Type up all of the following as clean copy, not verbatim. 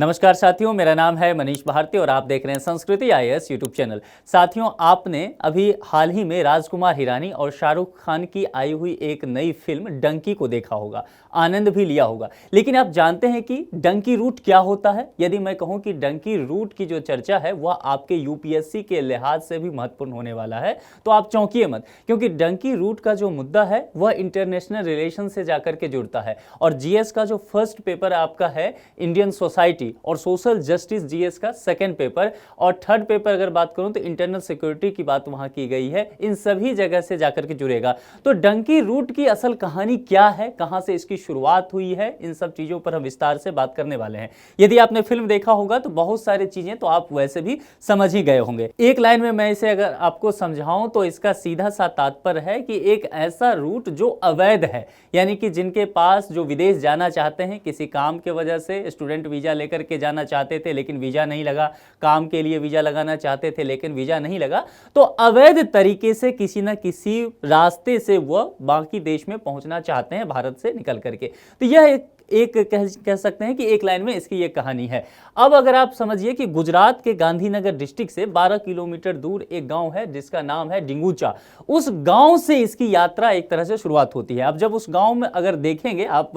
नमस्कार साथियों, मेरा नाम है मनीष भारती और आप देख रहे हैं संस्कृति आईएएस यूट्यूब चैनल। साथियों, आपने अभी हाल ही में राजकुमार हिरानी और शाहरुख खान की आई हुई एक नई फिल्म डंकी को देखा होगा, आनंद भी लिया होगा। लेकिन आप जानते हैं कि डंकी रूट क्या होता है? यदि मैं कहूं कि डंकी रूट की जो चर्चा है वह आपके यूपीएससी के लिहाज से भी महत्वपूर्ण होने वाला है, तो आप चौंकिए मत, क्योंकि डंकी रूट का जो मुद्दा है वह इंटरनेशनल रिलेशन से जाकर के जुड़ता है। और जीएस का जो फर्स्ट पेपर आपका है इंडियन सोसाइटी और सोशल जस्टिस जीएस का सेकंड पेपर, और थर्ड पेपर अगर बात करूं तो इंटरनल सिक्योरिटी की बात वहां की गई है। इन सभी जगह से जाकर के जुड़ेगा। तो डंकी रूट की असल कहानी क्या है, कहां से इसकी शुरुआत हुई है, इन सब चीजों पर हम विस्तार से बात करने वाले हैं। यदि आपने फिल्म देखा होगा तो बहुत सारी चीजें तो आप वैसे भी समझ ही गए होंगे। एक लाइन में मैं इसे अगर आपको समझाऊं तो इसका सीधा सा तात्पर्य है कि एक ऐसा रूट जो अवैध है, यानी कि जिनके पास जो विदेश जाना चाहते हैं किसी काम के वजह से, स्टूडेंट वीजा लेकर के जाना चाहते थे लेकिन वीजा नहीं लगा, काम के लिए वीजा लगाना चाहते थे लेकिन वीजा नहीं लगा, तो अवैध तरीके से किसी न किसी रास्ते से वह बाकी देश में पहुंचना चाहते हैं भारत से निकल करके। तो यह एक कह सकते हैं कि एक लाइन में इसकी ये कहानी है। अब अगर आप समझिए कि गुजरात के गांधीनगर डिस्ट्रिक्ट से 12 किलोमीटर दूर एक गांव है जिसका नाम है डिंगूचा। उस गांव से इसकी यात्रा एक तरह से शुरुआत होती है। अब जब उस गांव में अगर देखेंगे, आप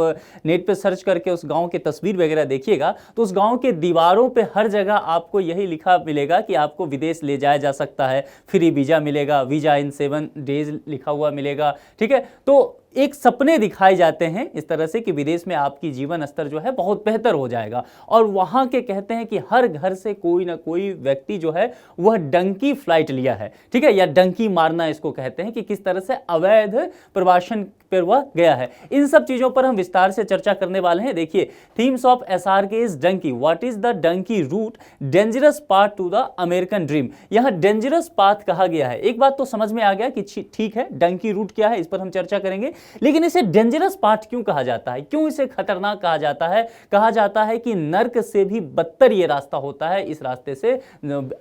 नेट पे सर्च करके उस गांव की तस्वीर वगैरह देखिएगा, तो उस गांव के दीवारों पे हर जगह आपको यही लिखा मिलेगा कि आपको विदेश ले जाया जा सकता है, फ्री वीजा मिलेगा, वीजा इन 7 डेज लिखा हुआ मिलेगा। ठीक है, तो एक सपने दिखाए जाते हैं इस तरह से कि विदेश में आपकी जीवन स्तर जो है बहुत बेहतर हो जाएगा। और वहां के कहते हैं कि हर घर से कोई ना कोई व्यक्ति जो है वह डंकी फ्लाइट लिया है। ठीक है, या डंकी मारना इसको कहते हैं, कि किस तरह से अवैध प्रवासन पर वह गया है। इन सब चीजों पर हम विस्तार से चर्चा करने वाले हैं। देखिए, themes of SRK is Dunki, what is the dunki route, dangerous path to the American dream. यहां डेंजरस पाथ कहा गया है। एक बात तो समझ में आ गया कि ठीक है, डंकी रूट क्या है, इस पर हम चर्चा करेंगे। लेकिन इसे डेंजरस पाथ क्यों कहा जाता है, क्यों इसे खतरनाक कहा जाता है? कहा जाता है कि नर्क से भी बदतर यह रास्ता होता है, इस रास्ते से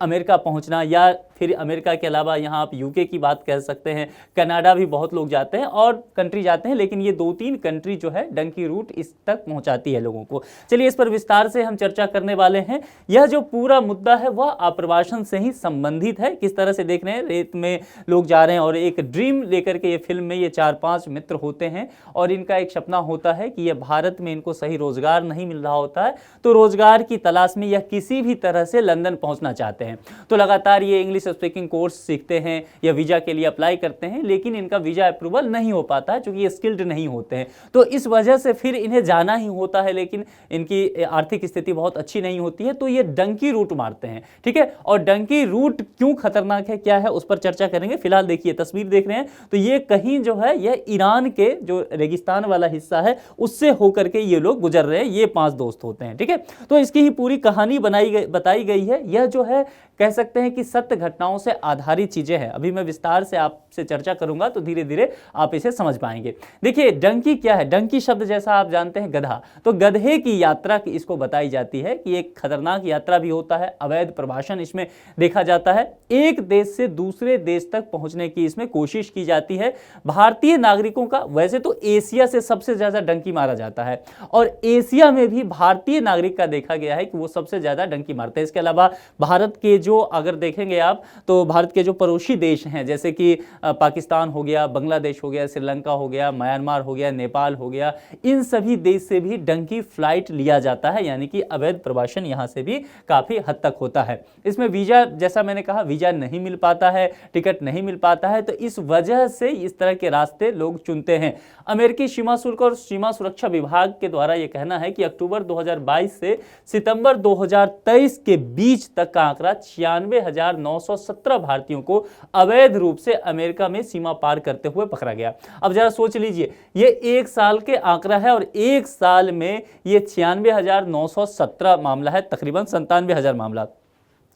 अमेरिका पहुंचना, या फिर अमेरिका के अलावा यहां आप यूके की बात कह सकते हैं, कनाडा भी बहुत लोग जाते हैं और कंट्री जाते हैं, लेकिन ये 2-3 कंट्री जो है डंकी रूट इस तक पहुंचाती है लोगों को। चलिए, इस पर विस्तार से हम चर्चा करने वाले हैं। यह जो पूरा मुद्दा है वह आप्रवासन से ही संबंधित है। किस तरह से देख रहे हैं, रेत में लोग जा रहे हैं और एक ड्रीम लेकर के ये फिल्म में ये 4-5 मित्र होते हैं और इनका एक सपना होता है कि ये भारत में इनको सही रोजगार नहीं मिल रहा होता है, तो रोजगार की तलाश में यह किसी भी तरह से लंदन पहुंचना चाहते हैं। तो लगातार ये इंग्लिश स्पीकिंग कोर्स सीखते हैं या वीजा के लिए अप्लाई करते हैं, लेकिन इनका वीजा अप्रूवल नहीं हो पाता है क्योंकि ये स्किल्ड नहीं होते हैं। तो इस वजह से फिर इन्हें जाना ही होता है, लेकिन इनकी आर्थिक स्थिति बहुत अच्छी नहीं होती है, तो ये डंकी रूट मारते हैं। ठीक है, और डंकी रूट क्यों खतरनाक है, क्या है, उस पर चर्चा करेंगे। फिलहाल देखिए, तस्वीर देख रहे हैं तो ये कहीं जो है यह ईरान के जो रेगिस्तान वाला हिस्सा है उससे होकर के ये लोग गुजर रहे हैं। ये 5 दोस्त होते हैं। ठीक है, तो इसकी ही पूरी कहानी बताई गई है। यह जो है कह सकते हैं कि सत्य घटनाओं से आधारित चीजें हैं। अभी मैं विस्तार से आपसे चर्चा करूंगा तो धीरे धीरे आप इसे समझ पाएंगे। देखिए, डंकी क्या है? डंकी शब्द जैसा आप जानते हैं गधा, तो गधे की यात्रा की इसको बताई जाती है कि एक खतरनाक यात्रा भी होता है, अवैध प्रवासन इसमें देखा जाता है। एक देश से दूसरे देश तक पहुंचने की इसमें कोशिश की जाती है। भारतीय नागरिकों का वैसे तो एशिया से सबसे ज्यादा डंकी मारा जाता है, और एशिया में भी भारतीय नागरिक का देखा गया है कि वो सबसे ज्यादा डंकी मारते हैं। इसके अलावा भारत के जो अगर देखेंगे आप तो भारत के जो पड़ोसी देश हैं, जैसे कि पाकिस्तान हो गया, बांग्लादेश हो गया, श्रीलंका हो गया, म्यांमार हो गया, नेपाल हो गया, इन सभी देश से भी डंकी फ्लाइट लिया जाता है, यानी कि अवैध प्रवासन यहां से भी काफी हद तक होता है। इसमें वीजा, जैसा मैंने कहा, वीजा नहीं मिल पाता है, टिकट नहीं मिल पाता है, तो इस वजह से इस तरह के रास्ते लोग चुनते हैं। अमेरिकी सीमा शुल्क और सीमा सुरक्षा विभाग के द्वारा यह कहना है कि अक्टूबर 2022 से सितंबर 2023 के बीच तक का आंकड़ा 96,917 भारतीयों को अवैध रूप से अमेरिका में सीमा पार करते हुए पकड़ा गया। अब जरा सोच लीजिए, ये 1 साल के आंकड़ा है और 1 साल में ये 96,917 मामला है, तकरीबन 97,000 मामला।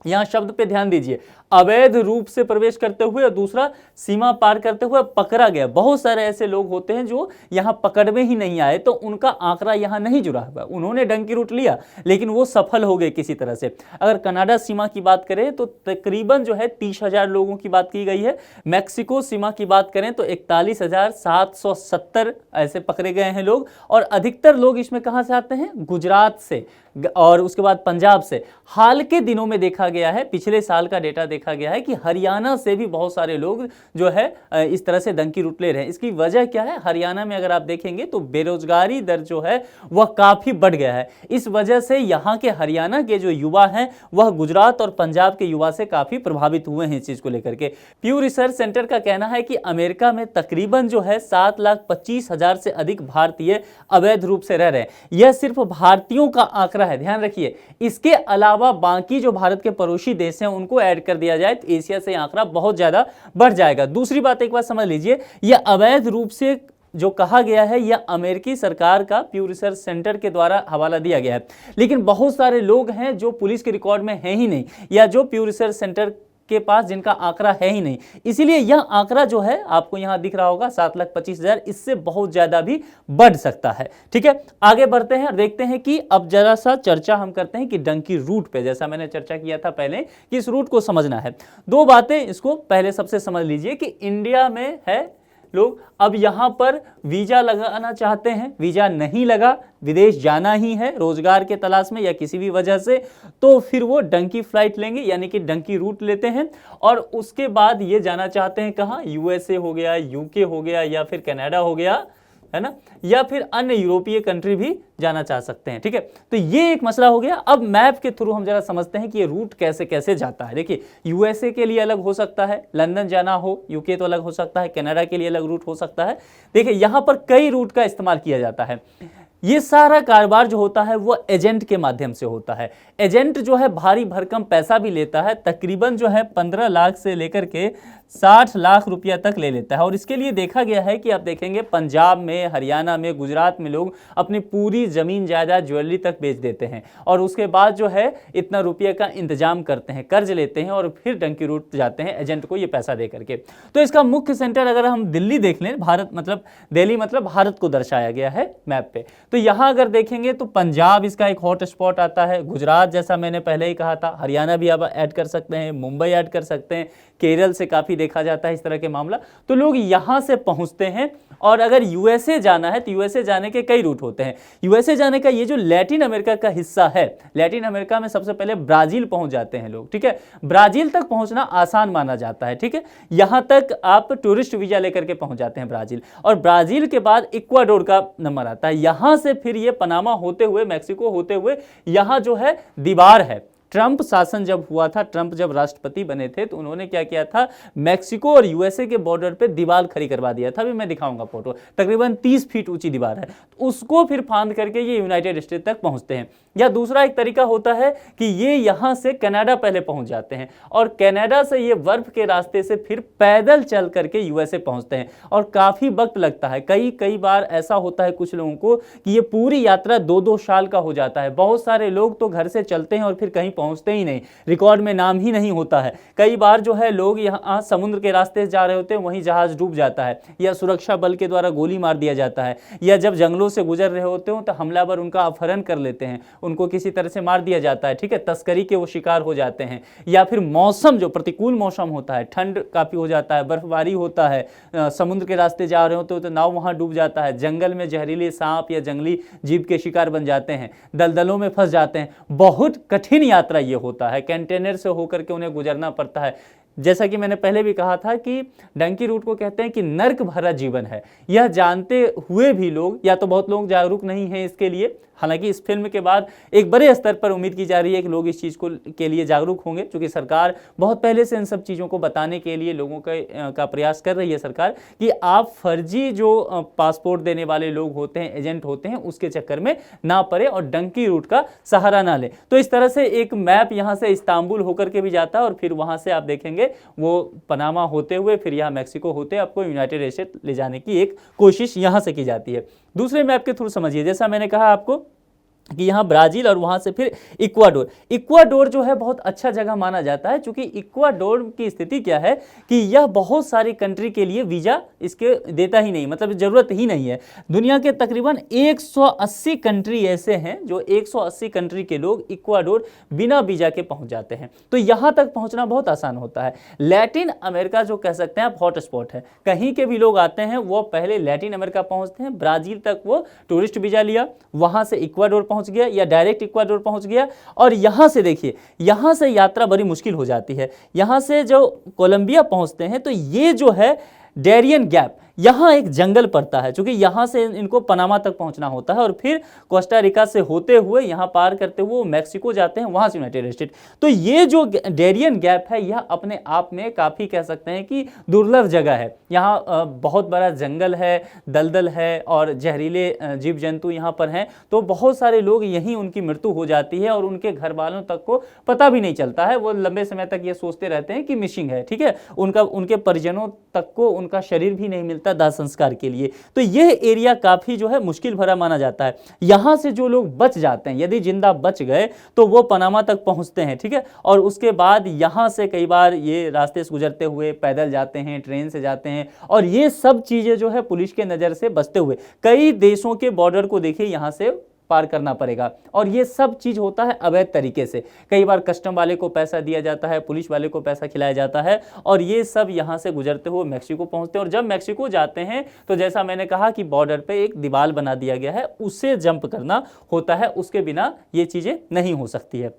यहां शब्द पे ध्यान दीजिए, अवैध रूप से प्रवेश करते हुए और दूसरा सीमा पार करते हुए पकड़ा गया। बहुत सारे ऐसे लोग होते हैं जो यहां पकड़ में ही नहीं आए, तो उनका आंकड़ा यहां नहीं जुड़ा हुआ। उन्होंने डंकी रूट लिया लेकिन वो सफल हो गए किसी तरह से। अगर कनाडा सीमा की बात करें तो तकरीबन जो है 30,000 लोगों की बात की गई है। मैक्सिको सीमा की बात करें तो 41,770 ऐसे पकड़े गए हैं लोग, और अधिकतर लोग इसमें कहां से आते हैं? गुजरात से। और उसके बाद पंजाब से। हाल के दिनों में देखा गया है, पिछले साल का डेटा देखा गया है कि हरियाणा से भी बहुत सारे लोग जो है इस तरह से डंकी रूट ले रहे हैं। इसकी वजह क्या है? हरियाणा में अगर आप देखेंगे तो बेरोजगारी दर जो है वह काफी बढ़ गया है। इस वजह से यहाँ के हरियाणा के जो युवा हैं वह गुजरात और पंजाब के युवा से काफी प्रभावित हुए हैं इस चीज को लेकर के। प्यू रिसर्च सेंटर का कहना है कि अमेरिका में तकरीबन जो है 7,25,000 से अधिक भारतीय अवैध रूप से रह रहे हैं। यह सिर्फ भारतीयों का आंकड़ा है, ध्यान रखिए। इसके अलावा बाकी जो भारत के पड़ोसी देश हैं उनको ऐड कर दिया जाए तो एशिया से आंकड़ा बहुत ज्यादा बढ़ जाएगा। दूसरी बात एक बात समझ लीजिए, यह अवैध रूप से जो कहा गया है यह अमेरिकी सरकार का प्यू रिसर्च सेंटर के द्वारा हवाला दिया गया है, लेकिन बहुत सारे लोग हैं जो पुलिस के रिकॉर्ड में हैं ही नहीं, या जो प्यू रिसर्च सेंटर के पास जिनका आंकड़ा है ही नहीं। इसीलिए यह आंकड़ा जो है आपको यहां दिख रहा होगा 7,25,000, इससे बहुत ज्यादा भी बढ़ सकता है। ठीक है, आगे बढ़ते हैं और देखते हैं कि अब जरा सा चर्चा हम करते हैं कि डंकी रूट पे, जैसा मैंने चर्चा किया था पहले कि इस रूट को समझना है। दो बातें इसको पहले सबसे समझ लीजिए कि इंडिया में है लोग अब यहां पर वीजा लगाना चाहते हैं, वीजा नहीं लगा, विदेश जाना ही है रोजगार के तलाश में या किसी भी वजह से, तो फिर वो डंकी फ्लाइट लेंगे, यानी कि डंकी रूट लेते हैं और उसके बाद ये जाना चाहते हैं कहां? यूएसए हो गया, यूके हो गया, या फिर कनाडा हो गया, है ना, या फिर अन्य यूरोपीय कंट्री भी जाना चाह सकते हैं। ठीक है, तो ये एक मसला हो गया। अब मैप के थ्रू हम जरा समझते हैं कि ये रूट कैसे कैसे जाता है। देखिए, यूएसए के लिए अलग हो सकता है, लंदन जाना हो, यूके तो अलग हो सकता है, कनाडा के लिए अलग रूट हो सकता है। देखिए, यहां पर कई रूट का इस्तेमाल किया जाता है। ये सारा कारोबार जो होता है वो एजेंट के माध्यम से होता है। एजेंट जो है भारी भरकम पैसा भी लेता है, तकरीबन जो है 15 लाख से लेकर के 60 लाख रुपया तक ले लेता है। और इसके लिए देखा गया है कि आप देखेंगे पंजाब में, हरियाणा में, गुजरात में लोग अपनी पूरी जमीन जायदाद, ज्वेलरी तक बेच देते हैं और उसके बाद जो है इतना रुपये का इंतजाम करते हैं, कर्ज लेते हैं और फिर डंकी रूट जाते हैं एजेंट को ये पैसा दे करके। तो इसका मुख्य सेंटर अगर हम दिल्ली देख लें, भारत मतलब दिल्ली मतलब भारत को दर्शाया गया है मैप पे, तो यहां अगर देखेंगे तो पंजाब इसका एक हॉट स्पॉट आता है, गुजरात जैसा मैंने पहले ही कहा था, हरियाणा भी आप ऐड कर सकते हैं, मुंबई ऐड कर सकते हैं, केरल से काफी देखा जाता है इस तरह के मामला। तो लोग यहां से पहुंचते हैं और अगर यूएसए जाना है तो यूएसए जाने के कई रूट होते हैं। यूएसए जाने का ये जो लैटिन अमेरिका का हिस्सा है, लैटिन अमेरिका में सबसे पहले ब्राजील पहुंच जाते हैं लोग। ठीक है, ब्राजील तक पहुंचना आसान माना जाता है। ठीक है, यहां तक आप टूरिस्ट वीजा लेकर के पहुंच जाते हैं ब्राजील, और ब्राजील के बाद इक्वाडोर का नंबर आता है। यहां से फिर ये पनामा होते हुए, मैक्सिको होते हुए यहां जो है दीवार है। ट्रंप शासन जब हुआ था, ट्रंप जब राष्ट्रपति बने थे तो उन्होंने क्या किया था, मैक्सिको और यूएसए के बॉर्डर पे दीवार खड़ी करवा दिया था। अभी मैं दिखाऊंगा फोटो, तकरीबन 30 फीट ऊंची दीवार है, तो उसको फिर फांद करके ये यूनाइटेड स्टेट तक पहुंचते हैं। या दूसरा एक तरीका होता है कि ये यहां से कनाडा पहले पहुंच जाते हैं और कनाडा से ये बर्फ के रास्ते से फिर पैदल चल करके यूएसए पहुंचते हैं और काफी वक्त लगता है। कई बार ऐसा होता है कुछ लोगों को कि ये पूरी यात्रा 2-2 साल का हो जाता है। बहुत सारे लोग तो घर से चलते हैं और फिर कहीं पहुंचते ही नहीं, रिकॉर्ड में नाम ही नहीं होता है। कई बार जो है लोग यहाँ समुद्र के रास्ते से जा रहे होते हैं, वहीं जहाज डूब जाता है या सुरक्षा बल के द्वारा गोली मार दिया जाता है, या जब जंगलों से गुजर रहे होते हो तो हमलावर उनका अपहरण कर लेते हैं, उनको किसी तरह से मार दिया जाता है। ठीक है, तस्करी के वो शिकार हो जाते हैं। या फिर मौसम जो प्रतिकूल मौसम होता है, ठंड काफी हो जाता है, बर्फबारी होता है, समुद्र के रास्ते जा रहे होते हो तो नाव वहां डूब जाता है, जंगल में जहरीले सांप या जंगली जीव के शिकार बन जाते हैं, दलदलों में फंस जाते हैं। बहुत कठिन यात्रा ये होता है, कंटेनर से होकर के उन्हें गुजरना पड़ता है। जैसा कि मैंने पहले भी कहा था कि डंकी रूट को कहते हैं कि नर्क भरा जीवन है। यह जानते हुए भी लोग, या तो बहुत लोग जागरूक नहीं हैं इसके लिए, हालांकि इस फिल्म के बाद एक बड़े स्तर पर उम्मीद की जा रही है कि लोग इस चीज़ को के लिए जागरूक होंगे, क्योंकि सरकार बहुत पहले से इन सब चीज़ों को बताने के लिए लोगों का प्रयास कर रही है सरकार कि आप फर्जी जो पासपोर्ट देने वाले लोग होते हैं, एजेंट होते हैं, उसके चक्कर में ना पड़े और डंकी रूट का सहारा ना ले। तो इस तरह से एक मैप यहाँ से इस्तांबुल होकर के भी जाता है और फिर वहाँ से आप देखेंगे वो पनामा होते हुए फिर यहाँ मैक्सिको होते आपको यूनाइटेड स्टेट ले जाने की एक कोशिश यहाँ से की जाती है। दूसरे मैप के थ्रू समझिए, जैसा मैंने कहा आपको कि यहाँ ब्राजील और वहाँ से फिर इक्वाडोर। इक्वाडोर जो है बहुत अच्छा जगह माना जाता है, क्योंकि इक्वाडोर की स्थिति क्या है कि यह बहुत सारी कंट्री के लिए वीज़ा इसके देता ही नहीं, मतलब ज़रूरत ही नहीं है। दुनिया के तकरीबन 180 कंट्री ऐसे हैं जो 180 कंट्री के लोग इक्वाडोर बिना वीज़ा के पहुँच जाते हैं। तो यहाँ तक पहुँचना बहुत आसान होता है। लैटिन अमेरिका जो कह सकते हैं आप हॉट स्पॉट है, कहीं के भी लोग आते हैं वो पहले लैटिन अमेरिका पहुँचते हैं, ब्राज़ील तक वो टूरिस्ट वीज़ा लिया, वहाँ से इक्वाडोर पहुंच गया या डायरेक्ट इक्वाडोर पहुंच गया, और यहां से देखिए, यहां से यात्रा बड़ी मुश्किल हो जाती है। यहां से जो कोलंबिया पहुंचते हैं तो ये जो है डेरियन गैप, यहाँ एक जंगल पड़ता है, क्योंकि यहाँ से इनको पनामा तक पहुँचना होता है और फिर कोस्टा रिका से होते हुए यहाँ पार करते हुए वो मैक्सिको जाते हैं, वहाँ से यूनाइटेड स्टेट। तो ये जो डेरियन गैप है यह अपने आप में काफ़ी कह सकते हैं कि दुर्लभ जगह है। यहाँ बहुत बड़ा जंगल है, दलदल है और जहरीले जीव जंतु यहाँ पर हैं, तो बहुत सारे लोग यहीं उनकी मृत्यु हो जाती है और उनके घर वालों तक को पता भी नहीं चलता है। वो लंबे समय तक ये सोचते रहते हैं कि मिसिंग है, ठीक है, उनके परिजनों तक को उनका शरीर भी नहीं मिलता दाह संस्कार के लिए। तो यह एरिया काफी जो है मुश्किल भरा माना जाता है। यहां से जो लोग बच जाते हैं, यदि जिंदा बच गए तो वो पनामा तक पहुंचते हैं, ठीक है, और उसके बाद यहां से कई बार ये रास्ते से गुजरते हुए पैदल जाते हैं, ट्रेन से जाते हैं, और ये सब चीजें जो है पुलिस के नजर से बचते हुए कई देशों के बॉर्डर को देखिए यहां से पार करना पड़ेगा। और ये सब चीज होता है अवैध तरीके से। कई बार कस्टम वाले को पैसा दिया जाता है, पुलिस वाले को पैसा खिलाया जाता है, और ये सब यहां से गुजरते हुए मैक्सिको पहुंचते हैं। और जब मैक्सिको जाते हैं तो जैसा मैंने कहा कि बॉर्डर पे एक दीवार बना दिया गया है, उससे जंप करना होता है, उसके बिना ये चीजें नहीं हो सकती है।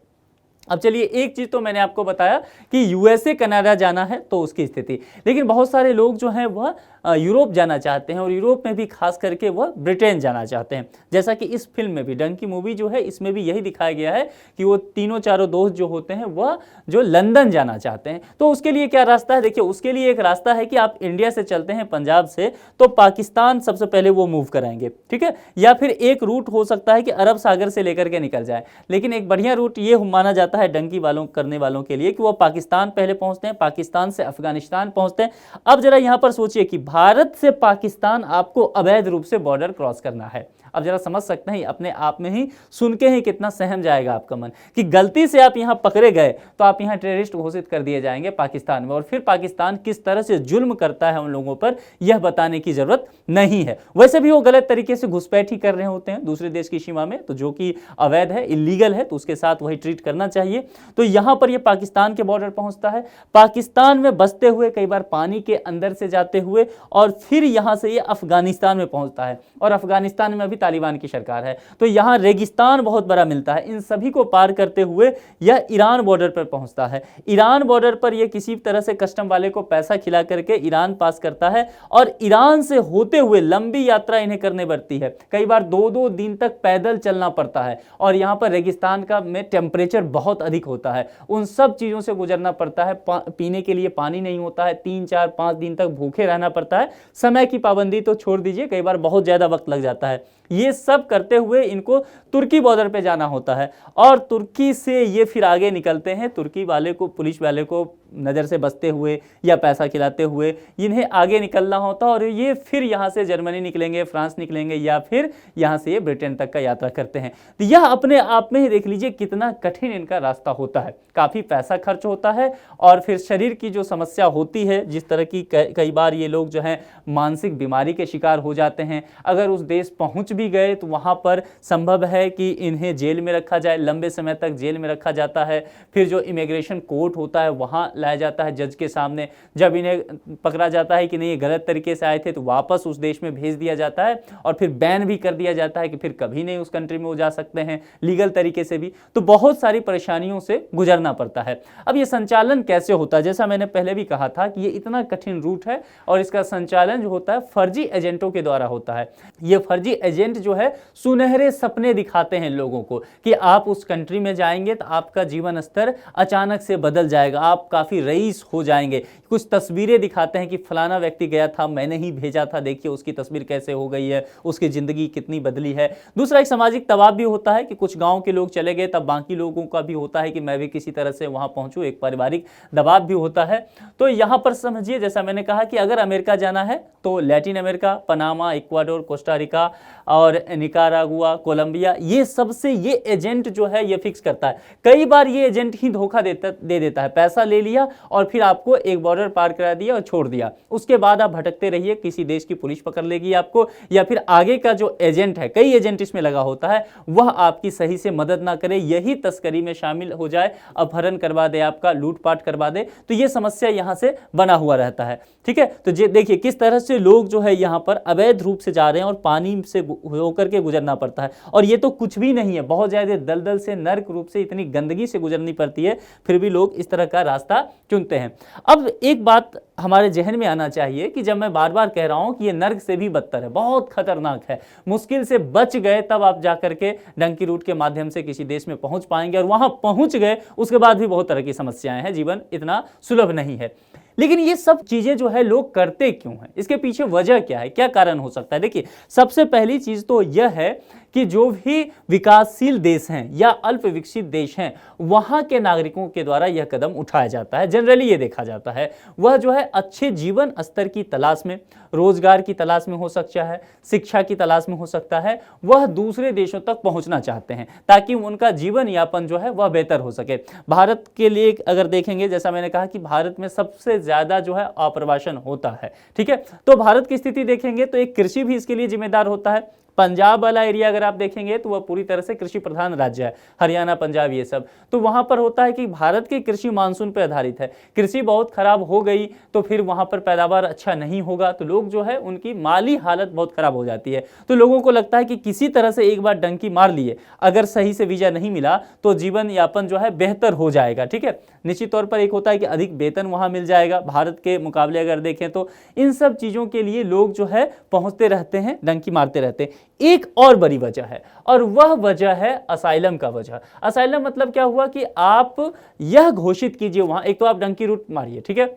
अब चलिए, एक चीज तो मैंने आपको बताया कि यूएसए कनाडा जाना है तो उसकी स्थिति, लेकिन बहुत सारे लोग जो हैं वह यूरोप जाना चाहते हैं, और यूरोप में भी खास करके वह ब्रिटेन जाना चाहते हैं। जैसा कि इस फिल्म में भी, डंकी मूवी जो है इसमें भी यही दिखाया गया है कि वो तीनों चारों दोस्त जो होते हैं वह जो लंदन जाना चाहते हैं। तो उसके लिए क्या रास्ता है? देखिए, उसके लिए एक रास्ता है कि आप इंडिया से चलते हैं पंजाब से, तो पाकिस्तान सबसे पहले वो मूव कराएंगे, ठीक है, या फिर एक रूट हो सकता है कि अरब सागर से लेकर के निकल जाए। लेकिन एक बढ़िया रूट ये माना जाता है डंकी वालों करने वालों के लिए कि वो पाकिस्तान पहले पहुंचते हैं, पाकिस्तान से अफगानिस्तान पहुंचते हैं। अब जरा यहां पर सोचिए कि भारत से पाकिस्तान आपको अवैध रूप से बॉर्डर क्रॉस करना है। अब जरा समझ सकते हैं, अपने आप में ही सुन के ही कितना सहम जाएगा आपका मन कि गलती से आप यहां पकड़े गए तो आप यहां टेररिस्ट घोषित कर दिए जाएंगे पाकिस्तान में, और फिर पाकिस्तान किस तरह से जुल्म करता है उन लोगों पर यह बताने की जरूरत नहीं है। वैसे भी वो गलत तरीके से घुसपैठ ही कर रहे होते हैं दूसरे देश की सीमा में, तो जो कि अवैध है, इलीगल है, तो उसके साथ वही ट्रीट करना चाहिए। तो यहां पर यह पाकिस्तान के बॉर्डर पहुंचता है, पाकिस्तान में बसते हुए, कई बार पानी के अंदर से जाते हुए, और फिर यहां से ये अफगानिस्तान में पहुंचता है। और अफगानिस्तान में अभी तालिबान की सरकार है, तो यहां रेगिस्तान बहुत बड़ा मिलता है। इन सभी को पार करते हुए यह ईरान बॉर्डर पर पहुंचता है। ईरान बॉर्डर पर यह किसी तरह से कस्टम वाले को पैसा खिला करके ईरान पास करता है, और ईरान से होते हुए लंबी यात्रा इन्हें करने पड़ती है। कई बार 2-2 दिन तक पैदल चलना पड़ता है, और यहां पर रेगिस्तान का में टेम्परेचर बहुत अधिक होता है। उन सब चीजों से गुजरना पड़ता है। पीने के लिए पानी नहीं होता है, 3-4-5 दिन तक भूखे रहना पड़ता है। समय की पाबंदी तो छोड़ दीजिए, कई बार बहुत ज्यादा वक्त लग जाता है। ये सब करते हुए इनको तुर्की बॉर्डर पे जाना होता है, और तुर्की से ये फिर आगे निकलते हैं। तुर्की वाले को, पुलिस वाले को नज़र से बचते हुए या पैसा खिलाते हुए इन्हें आगे निकलना होता है, और ये फिर यहाँ से जर्मनी निकलेंगे, फ्रांस निकलेंगे, या फिर यहाँ से ये ब्रिटेन तक का यात्रा करते हैं। तो यह अपने आप में ही देख लीजिए कितना कठिन इनका रास्ता होता है। काफ़ी पैसा खर्च होता है, और फिर शरीर की जो समस्या होती है, जिस तरह की कई बार ये लोग जो हैं मानसिक बीमारी के शिकार हो जाते हैं। अगर उस देश पहुँच भी गए तो वहाँ पर संभव है कि इन्हें जेल में रखा जाए, लंबे समय तक जेल में रखा जाता है। फिर जो इमिग्रेशन कोर्ट होता है वहाँ लाया जाता है जज के सामने। जब इन्हें पकड़ा जाता है कि नहीं ये गलत तरीके से आए थे, तो वापस उस देश में भेज दिया जाता है, और फिर बैन भी कर दिया जाता है कि फिर कभी नहीं उस कंट्री में वो जा सकते हैं लीगल तरीके से भी। तो बहुत सारी परेशानियों से गुजरना पड़ता है। अब ये संचालन कैसे होता है? जैसा मैंने पहले भी कहा था कि ये इतना कठिन रूट है, और इसका संचालन जो होता है फर्जी एजेंटों के द्वारा होता है। ये फर्जी एजेंट जो है सुनहरे सपने दिखाते हैं लोगों को कि आप उस कंट्री में जाएंगे तो आपका जीवन स्तर अचानक से बदल जाएगा, आप काफी रईस हो जाएंगे। कुछ तस्वीरें दिखाते हैं कि फलाना व्यक्ति गया था, मैंने ही भेजा था, देखिए उसकी तस्वीर कैसे हो गई है, उसकी जिंदगी कितनी बदली है। दूसरा, एक सामाजिक दबाव भी होता है कि कुछ गांव के लोग चले गए, तब बाकी लोगों का भी होता है कि मैं भी किसी तरह से वहां पहुंचूं, एक पारिवारिक दबाव भी होता है। तो यहां पर समझिए, जैसा मैंने कहा कि अगर अमेरिका जाना है तो Latin America, Panama, Ecuador, Costa Rica और निकारागुआ, कोलंबिया, ये सबसे ये एजेंट जो है ये फिक्स करता है। कई बार ये एजेंट ही धोखा दे देता है, पैसा ले लिया और फिर आपको एक बॉर्डर पार करा दिया और छोड़ दिया। उसके बाद आप भटकते रहिए, किसी देश की पुलिस पकड़ लेगी आपको, या फिर आगे का जो एजेंट है, कई एजेंट इसमें लगा होता है, वह आपकी सही से मदद ना करे, यही तस्करी में शामिल हो जाए, अपहरण करवा दे, आपका लूटपाट करवा दे। तो ये समस्या यहां से बना हुआ रहता है। ठीक है, तो देखिए किस तरह से से लोग जो है यहाँ पर अवैध रूप से जा रहे हैं और पानी से होकर के गुजरना पड़ता है। और ये तो कुछ भी नहीं है, बहुत ज़्यादा दलदल से, नर्क रूप से, इतनी गंदगी से गुजरनी पड़ती है, फिर भी लोग इस तरह का रास्ता चुनते हैं। अब एक बात हमारे जहन में आना चाहिए कि जब मैं बार बार कह रहा हूं कि ये नर्क से भी बदतर है, बहुत खतरनाक है, मुश्किल से बच गए तब आप जाकर के डंकी रूट के माध्यम से किसी देश में पहुंच पाएंगे, और वहां पहुंच गए उसके बाद भी बहुत तरह की समस्याएं हैं, जीवन इतना सुलभ नहीं है। लेकिन ये सब चीजें जो है लोग करते क्यों हैं, इसके पीछे वजह क्या है, क्या कारण हो सकता है? देखिए, सबसे पहली चीज तो यह है कि जो भी विकासशील देश हैं या अल्प विकसित देश हैं, वहां के नागरिकों के द्वारा यह कदम उठाया जाता है। जनरली ये देखा जाता है वह जो है अच्छे जीवन स्तर की तलाश में, रोजगार की तलाश में हो सकता है, शिक्षा की तलाश में हो सकता है, वह दूसरे देशों तक पहुंचना चाहते हैं ताकि उनका जीवन यापन जो है वह बेहतर हो सके। भारत के लिए अगर देखेंगे, जैसा मैंने कहा कि भारत में सबसे ज्यादा जो है आप्रवासन होता है, ठीक है, तो भारत की स्थिति देखेंगे तो एक कृषि भी इसके लिए जिम्मेदार होता है। पंजाब वाला एरिया अगर आप देखेंगे तो वह पूरी तरह से कृषि प्रधान राज्य है, हरियाणा, पंजाब, ये सब, तो वहां पर होता है कि भारत की कृषि मानसून पर आधारित है। कृषि बहुत खराब हो गई तो फिर वहां पर पैदावार अच्छा नहीं होगा, तो लोग जो है उनकी माली हालत बहुत खराब हो जाती है। तो लोगों को लगता है कि किसी तरह से एक बार डंकी मार लिए, अगर सही से वीजा नहीं मिला तो जीवन यापन जो है बेहतर हो जाएगा, ठीक है। निश्चित तौर पर एक होता है कि अधिक वेतन वहां मिल जाएगा भारत के मुकाबले अगर देखें तो। इन सब चीजों के लिए लोग जो है पहुंचते रहते हैं, डंकी मारते रहते हैं। एक और बड़ी वजह है, और वह वजह है असाइलम का वजह। असाइलम मतलब क्या हुआ कि आप यह घोषित कीजिए वहां, एक तो आप डंकी रूट मारिए, ठीक है,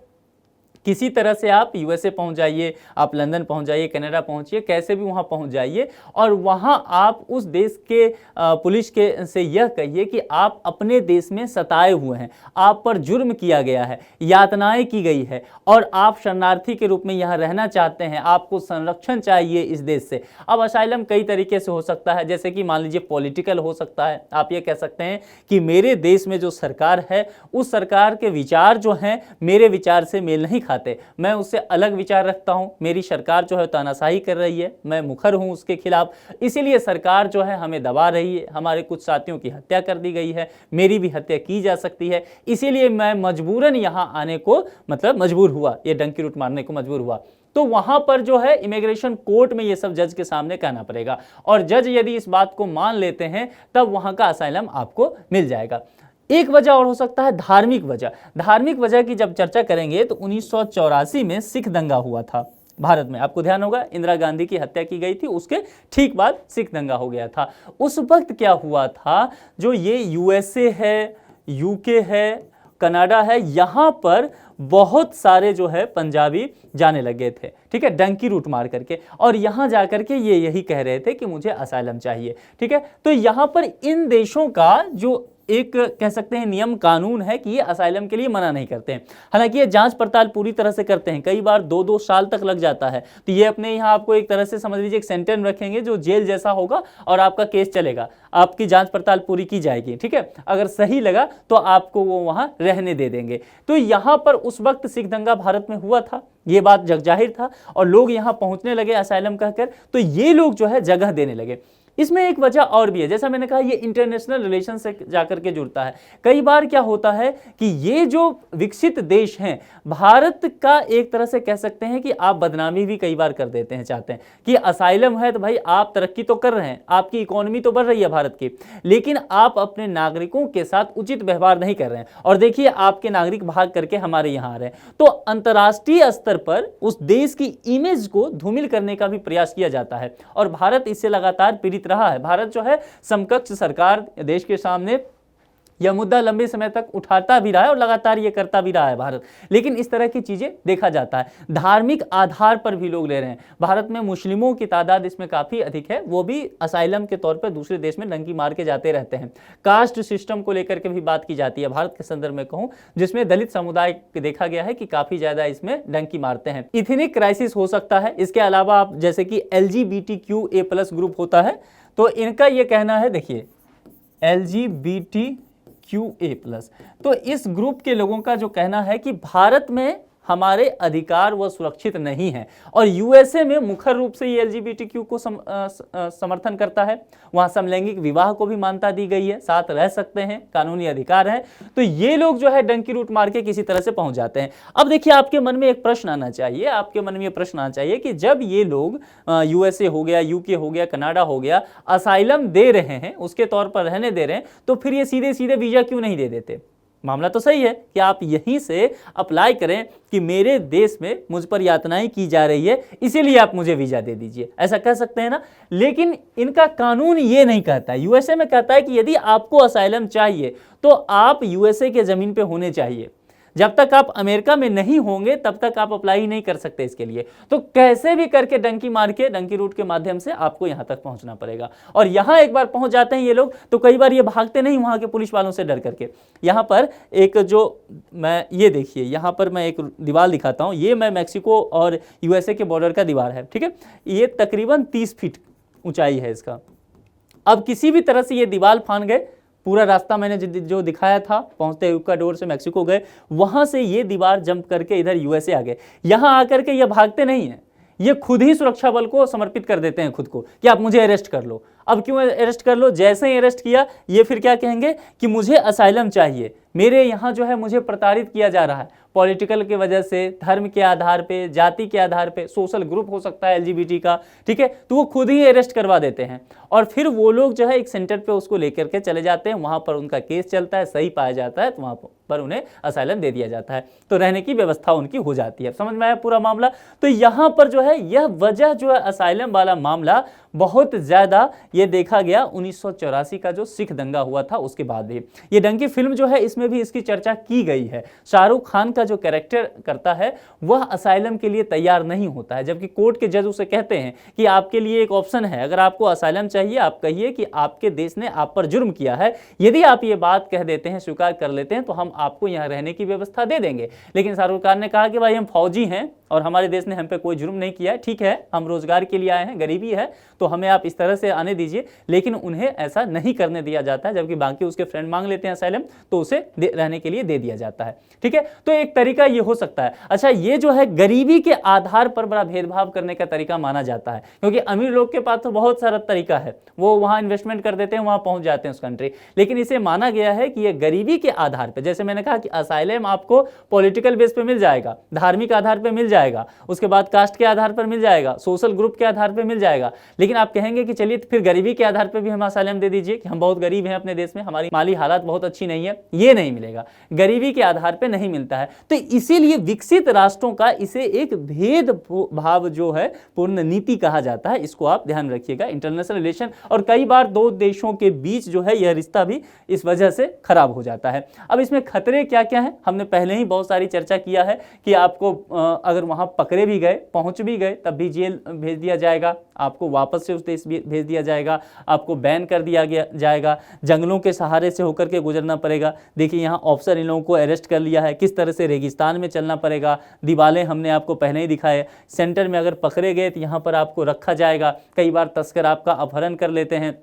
किसी तरह से आप यूएसए पहुंच जाइए, आप लंदन पहुंच जाइए, कनाडा पहुंचिए, कैसे भी वहां पहुंच जाइए, और वहां आप उस देश के पुलिस के से यह कहिए कि आप अपने देश में सताए हुए हैं, आप पर जुर्म किया गया है, यातनाएं की गई है, और आप शरणार्थी के रूप में यहां रहना चाहते हैं, आपको संरक्षण चाहिए इस देश से। अब असाइलम कई तरीके से हो सकता है, जैसे कि मान लीजिए पॉलिटिकल हो सकता है। आप ये कह सकते हैं कि मेरे देश में जो सरकार है उस सरकार के विचार जो हैं मेरे विचार से मेल नहीं खाते, मैं उससे अलग विचार रखता हूं, मेरी सरकार जो है तानाशाही कर रही है, मैं मुखर हूं उसके खिलाफ, इसीलिए सरकार जो है हमें दबा रही है, हमारे कुछ साथियों की हत्या कर दी गई है, मेरी भी हत्या की जा सकती है, इसीलिए मैं मजबूरन यहां आने को मजबूर हुआ, ये डंकी रूट मारने को मजबूर हुआ। तो वहां पर जो है इमिग्रेशन कोर्ट में ये सब जज के सामने कहना पड़ेगा, और जज यदि इस बात को मान लेते हैं तब वहां का असाइलम आपको मिल जाएगा। एक वजह और हो सकता है धार्मिक वजह। धार्मिक वजह की जब चर्चा करेंगे तो 1984 में सिख दंगा हुआ था भारत में, आपको ध्यान होगा, इंदिरा गांधी की हत्या की गई थी, उसके ठीक बाद सिख दंगा हो गया था। उस वक्त क्या हुआ था, जो ये यूएसए है, यूके है, कनाडा है, यहां पर बहुत सारे जो है पंजाबी जाने लगे थे, ठीक है, डंकी रूट मार करके, और यहां जाकर के ये यही कह रहे थे कि मुझे असाइलम चाहिए, ठीक है। तो यहां पर इन देशों का जो एक कह सकते हैं नियम कानून है कि ये असाइलम के लिए मना नहीं करते हैं, हालांकि ये जांच पड़ताल पूरी तरह से करते हैं, कई बार 2-2 साल तक लग जाता है। तो ये अपने यहाँ आपको एक तरह से समझ लीजिए एक सेंटर में रखेंगे जो जेल जैसा होगा, और आपका केस चलेगा, आपकी जांच पड़ताल पूरी की जाएगी, ठीक है, अगर सही लगा तो आपको वो वहां रहने दे देंगे। तो यहां पर उस वक्त सिख दंगा भारत में हुआ था, ये बात जगजाहिर था, और लोग यहां पहुंचने लगे असाइलम कहकर, तो ये लोग जो है जगह देने लगे। इसमें एक वजह और भी है, जैसा मैंने कहा ये इंटरनेशनल रिलेशन से जाकर के जुड़ता है। कई बार क्या होता है कि ये जो विकसित देश हैं, भारत का एक तरह से कह सकते हैं कि आप बदनामी भी कई बार कर देते हैं, चाहते हैं कि असाइलम है तो भाई आप तरक्की तो कर रहे हैं, आपकी इकोनॉमी तो बढ़ रही है भारत की, लेकिन आप अपने नागरिकों के साथ उचित व्यवहार नहीं कर रहे हैं, और देखिए आपके नागरिक भाग करके हमारे यहाँ आ रहे हैं। तो अंतर्राष्ट्रीय स्तर पर उस देश की इमेज को धूमिल करने का भी प्रयास किया जाता है, और भारत इससे लगातार पीड़ित रहा है। भारत जो है समकक्ष सरकार देश के सामने यह मुद्दा लंबे समय तक उठाता भी रहा है और लगातार ये करता भी रहा है भारत, लेकिन इस तरह की चीजें देखा जाता है। धार्मिक आधार पर भी लोग ले रहे हैं, भारत में मुस्लिमों की तादाद इसमें काफी अधिक है, वो भी असाइलम के तौर पर दूसरे देश में डंकी मार के जाते रहते हैं। कास्ट सिस्टम को लेकर के भी बात की जाती है भारत के संदर्भ में कहूं, जिसमें दलित समुदाय देखा गया है कि काफी ज्यादा इसमें डंकी मारते हैं। इथनिक क्राइसिस हो सकता है, इसके अलावा आप जैसे कि LGBTQA+ ग्रुप होता है, तो इनका यह कहना है, देखिए LGBTQA+, तो इस ग्रुप के लोगों का जो कहना है कि भारत में हमारे अधिकार व सुरक्षित नहीं है। और यूएसए में मुखर रूप से ये एलजीबीटीक्यू को समर्थन करता है, वहां समलैंगिक विवाह को भी मान्यता दी गई है, साथ रह सकते हैं, कानूनी अधिकार है। तो ये लोग जो है डंकी रूट मार के किसी तरह से पहुंच जाते हैं। अब देखिए, आपके मन में एक प्रश्न आना चाहिए, आपके मन में ये प्रश्न आना चाहिए कि जब ये लोग यूएसए हो गया, यूके हो गया, कनाडा हो गया, असाइलम दे रहे हैं, उसके तौर पर रहने दे रहे हैं, तो फिर ये सीधे सीधे वीजा क्यों नहीं दे देते? मामला तो सही है कि आप यहीं से अप्लाई करें कि मेरे देश में मुझ पर यातनाएं की जा रही है, इसीलिए आप मुझे वीजा दे दीजिए, ऐसा कह सकते हैं ना। लेकिन इनका कानून ये नहीं कहता है। यूएसए में कहता है कि यदि आपको असाइलम चाहिए तो आप यूएसए के जमीन पे होने चाहिए। जब तक आप अमेरिका में नहीं होंगे तब तक आप अप्लाई नहीं कर सकते इसके लिए। तो कैसे भी करके डंकी मार के, डंकी रूट के माध्यम से आपको यहां तक पहुंचना पड़ेगा। और यहां एक बार पहुंच जाते हैं ये लोग तो कई बार ये भागते नहीं वहां के पुलिस वालों से डर करके। यहां पर एक ये देखिए, यहां पर मैं एक दीवार दिखाता हूं। ये मैं मैक्सिको और यूएसए के बॉर्डर का दीवार है, ठीक है। ये तकरीबन 30 फीट ऊंचाई है इसका। अब किसी भी तरह से ये दीवार फान गए, पूरा रास्ता मैंने जो दिखाया था, पहुंचते इक्वाडोर से मैक्सिको गए, वहां से ये दीवार जंप करके इधर यूएसए आ गए। यहां आकर के ये भागते नहीं हैं, ये खुद ही सुरक्षा बल को समर्पित कर देते हैं खुद को कि आप मुझे अरेस्ट कर लो। अब क्यों अरेस्ट कर लो? जैसे ही अरेस्ट किया ये फिर क्या कहेंगे कि मुझे असाइलम चाहिए, मेरे यहाँ जो है मुझे प्रताड़ित किया जा रहा है पॉलिटिकल के वजह से, धर्म के आधार पे, जाति के आधार पे, सोशल ग्रुप हो सकता है एलजीबीटी का, ठीक है। तो वो खुद ही अरेस्ट करवा देते हैं और फिर वो लोग जो है एक सेंटर पे उसको लेकर के चले जाते हैं। वहां पर उनका केस चलता है, सही पाया जाता है तो वहां पर उन्हें असाइलम दे दिया जाता है, तो रहने की व्यवस्था उनकी हो जाती है। समझ में आया पूरा मामला? तो यहां पर जो है यह वजह जो है असाइलम वाला मामला बहुत ज्यादा ये देखा गया 1984 का जो सिख दंगा हुआ था उसके बाद भी। ये डंकी फिल्म जो है इसमें भी इसकी चर्चा की गई है। शाहरुख खान का जो कैरेक्टर करता है वह असाइलम के लिए तैयार नहीं होता है, जबकि कोर्ट के जज उसे कहते हैं कि आपके लिए एक ऑप्शन है, अगर आपको असाइलम चाहिए आप कहिए कि आपके देश ने आप पर जुर्म किया है, यदि आप ये बात कह देते हैं, स्वीकार कर लेते हैं तो हम आपको यहाँ रहने की व्यवस्था दे देंगे। लेकिन शाहरुख खान ने कहा कि भाई हम फौजी हैं और हमारे देश ने हम पे कोई जुर्म नहीं किया है, ठीक है हम रोजगार के लिए आए हैं, गरीबी है तो हमें आप इस तरह से आने दीजिए। लेकिन उन्हें ऐसा नहीं करने दिया जाता है, जबकि बाकी उसके फ्रेंड मांग लेते हैं असाइलम तो उसे रहने के लिए दे दिया जाता है, ठीक है। तो एक तरीका ये हो सकता है। अच्छा, ये जो है गरीबी के आधार पर बड़ा भेदभाव करने का तरीका माना जाता है, क्योंकि अमीर लोग के पास तो बहुत सारा तरीका है, वो वहां इन्वेस्टमेंट कर देते हैं, वहां पहुंच जाते हैं उस कंट्री। लेकिन इसे माना गया है कि ये गरीबी के आधार पर, जैसे मैंने कहा कि असाइलम आपको पॉलिटिकल बेस पे मिल जाएगा, धार्मिक आधार पर मिल जाएगा, उसके बाद कास्ट के आधार पर मिल जाएगा, सोशल ग्रुप के आधार पर मिल जाएगा। लेकिन आप कहेंगे कि चलिए फिर गरीबी के आधार पर भी हम असाइलम दे दीजिए कि हम बहुत गरीब हैं अपने देश में, हमारी माली हालात बहुत अच्छी नहीं है, ये नहीं मिलेगा, गरीबी के आधार पर नहीं मिलता है। तो इसीलिए विकसित राष्ट्रों का इसे एक भेदभाव जो है पूर्ण नीति कहा जाता है। इसको आप ध्यान रखिएगा, इंटरनेशनल रिलेशन। और कई बार दो देशों के बीच जो है यह रिश्ता भी इस वजह से खराब हो जाता है। अब इसमें खतरे क्या क्या हैं, हमने पहले ही बहुत सारी चर्चा किया है कि आपको अगर वहां पकड़े भी गए, पहुंच भी गए, तब भी जेल भेज दिया जाएगा, आपको वापस से उस देश भेज दिया जाएगा, आपको बैन कर दिया जाएगा, जंगलों के सहारे से होकर के गुजरना पड़ेगा। देखिए यहाँ ऑफिसर इन लोगों को अरेस्ट कर लिया है, किस तरह से रेगिस्तान में चलना पड़ेगा, दीवारें हमने आपको पहले ही दिखाए। सेंटर में अगर पकड़े गए तो यहाँ पर आपको रखा जाएगा, कई बार तस्कर आपका अपहरण कर लेते हैं।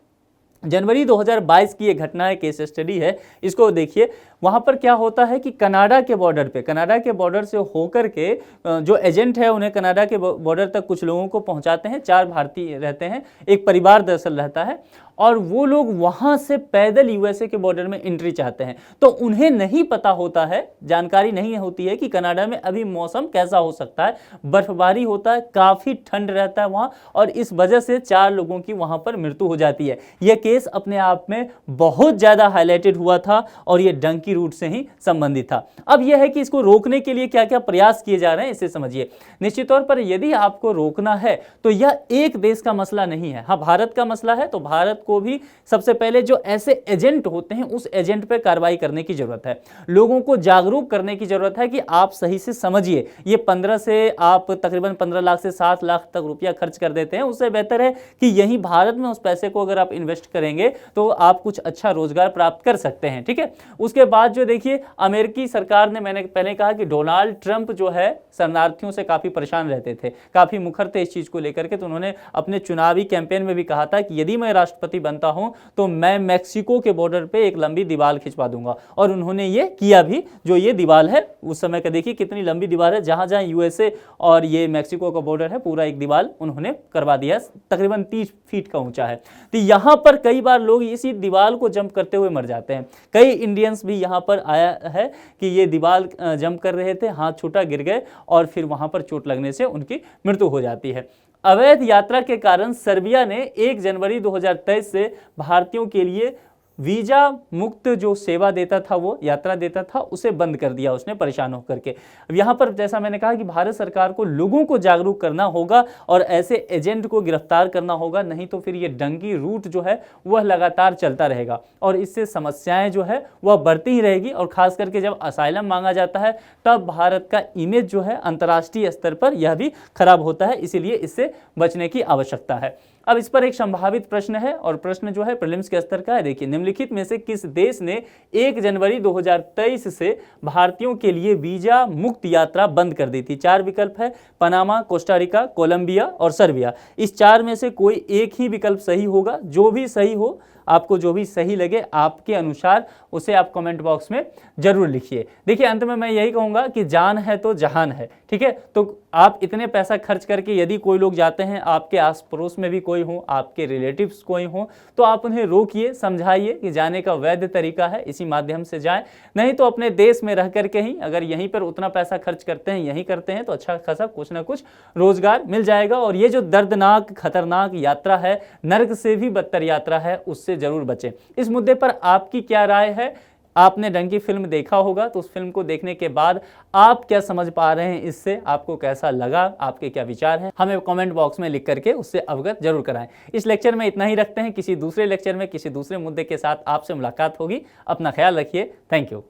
जनवरी 2022 की ये घटना है, केस स्टडी है, इसको देखिए। वहाँ पर क्या होता है कि कनाडा के बॉर्डर से होकर के जो एजेंट है उन्हें कनाडा के बॉर्डर तक कुछ लोगों को पहुँचाते हैं। 4 भारतीय रहते हैं, एक परिवार दरअसल रहता है, और वो लोग वहाँ से पैदल यूएसए के बॉर्डर में एंट्री चाहते हैं। तो उन्हें नहीं पता होता है, जानकारी नहीं होती है कि कनाडा में अभी मौसम कैसा हो सकता है, बर्फबारी होता है, काफ़ी ठंड रहता है वहाँ, और इस वजह से 4 लोगों की वहाँ पर मृत्यु हो जाती है। यह केस अपने आप में बहुत ज़्यादा हाईलाइटेड हुआ था और ये डंकी रूट से ही संबंधित था। अब यह है कि इसको रोकने के लिए क्या क्या प्रयास किए जा रहे हैं, इसे समझिए। निश्चित तौर पर यदि आपको रोकना है तो यह एक देश का मसला नहीं है, हाँ भारत का मसला है, तो भारत को भी सबसे पहले जो ऐसे एजेंट होते हैं उस एजेंट पर कार्रवाई करने की जरूरत है, लोगों को जागरूक करने की जरूरत है कि आप सही से समझिए। ये 15 से आप तकरीबन 15 लाख से 7 लाख तक रुपया खर्च कर देते हैं, उससे बेहतर है कि यहीं भारत में उस पैसे को अगर आप इन्वेस्ट करेंगे तो आप कुछ अच्छा रोजगार प्राप्त कर सकते हैं। ठीक है, उसके बाद जो देखिए अमेरिकी सरकार ने, मैंने पहले कहा कि डोनाल्ड ट्रंप जो है शरणार्थियों से काफी परेशान रहते थे, काफी मुखर थे इस चीज को लेकर के, तो उन्होंने अपने चुनावी कैंपेन में भी कहा था कि यदि मैं राष्ट्रपति बनता हूं तो मैं मैक्सिको के बॉर्डर पे एक लंबी दीवार खिंचवा दूंगा, और उन्होंने ये किया भी। जो ये दीवार है उस समय का देखिए कितनी लंबी दीवार है, जहां जहां यूएसए और ये मैक्सिको का बॉर्डर है पूरा एक दीवार उन्होंने करवा दिया, तकरीबन 30 फीट का ऊंचा है। तो यहां पर कई बार लोग इसी दीवार को जंप करते हुए मर जाते हैं। कई इंडियंस भी यहां पर आया है कि ये दीवार जंप कर रहे थे, हाथ छूटा, गिर गए और फिर वहां पर चोट लगने से उनकी मृत्यु हो जाती है। अवैध यात्रा के कारण सर्बिया ने 1 जनवरी 2023 से भारतीयों के लिए वीजा मुक्त जो सेवा देता था, वो यात्रा देता था, उसे बंद कर दिया उसने, परेशान होकर के। अब यहाँ पर जैसा मैंने कहा कि भारत सरकार को लोगों को जागरूक करना होगा और ऐसे एजेंट को गिरफ्तार करना होगा, नहीं तो फिर ये डंकी रूट जो है वह लगातार चलता रहेगा और इससे समस्याएं जो है वह बढ़ती ही रहेगी। और खास करके जब असाइलम मांगा जाता है तब भारत का इमेज जो है अंतर्राष्ट्रीय स्तर पर यह भी खराब होता है, इसीलिए इससे बचने की आवश्यकता है। अब इस पर एक संभावित प्रश्न है और प्रश्न जो है प्रीलिम्स के स्तर का है। देखिए, निम्नलिखित में से किस देश ने 1 जनवरी 2023 से भारतीयों के लिए वीजा मुक्त यात्रा बंद कर दी थी? 4 विकल्प है, पनामा, कोस्टा रिका, कोलंबिया और सर्बिया। इस 4 में से कोई एक ही विकल्प सही होगा। जो भी सही हो, आपको जो भी सही लगे आपके अनुसार, उसे आप कमेंट बॉक्स में जरूर लिखिए। देखिए, अंत में मैं यही कहूंगा कि जान है तो जहान है। ठीक है, तो आप इतने पैसा खर्च करके यदि कोई लोग जाते हैं, आपके आस पड़ोस में भी कोई हो, आपके रिलेटिव्स कोई हो, तो आप उन्हें रोकिए, समझाइए कि जाने का वैध तरीका है, इसी माध्यम से जाएं। नहीं तो अपने देश में रह करके ही अगर यहीं पर उतना पैसा खर्च करते हैं, यहीं करते हैं, तो अच्छा खासा कुछ ना कुछ रोजगार मिल जाएगा। और ये जो दर्दनाक, खतरनाक यात्रा है, नर्क से भी बदतर यात्रा है, उससे जरूर बचें। इस मुद्दे पर आपकी क्या राय है? आपने डंकी फिल्म देखा होगा, तो उस फिल्म को देखने के बाद आप क्या समझ पा रहे हैं इससे, आपको कैसा लगा, आपके क्या विचार हैं, हमें कमेंट बॉक्स में लिख करके उससे अवगत जरूर कराएं। इस लेक्चर में इतना ही रखते हैं, किसी दूसरे लेक्चर में किसी दूसरे मुद्दे के साथ आपसे मुलाकात होगी। अपना ख्याल रखिए। Thank you.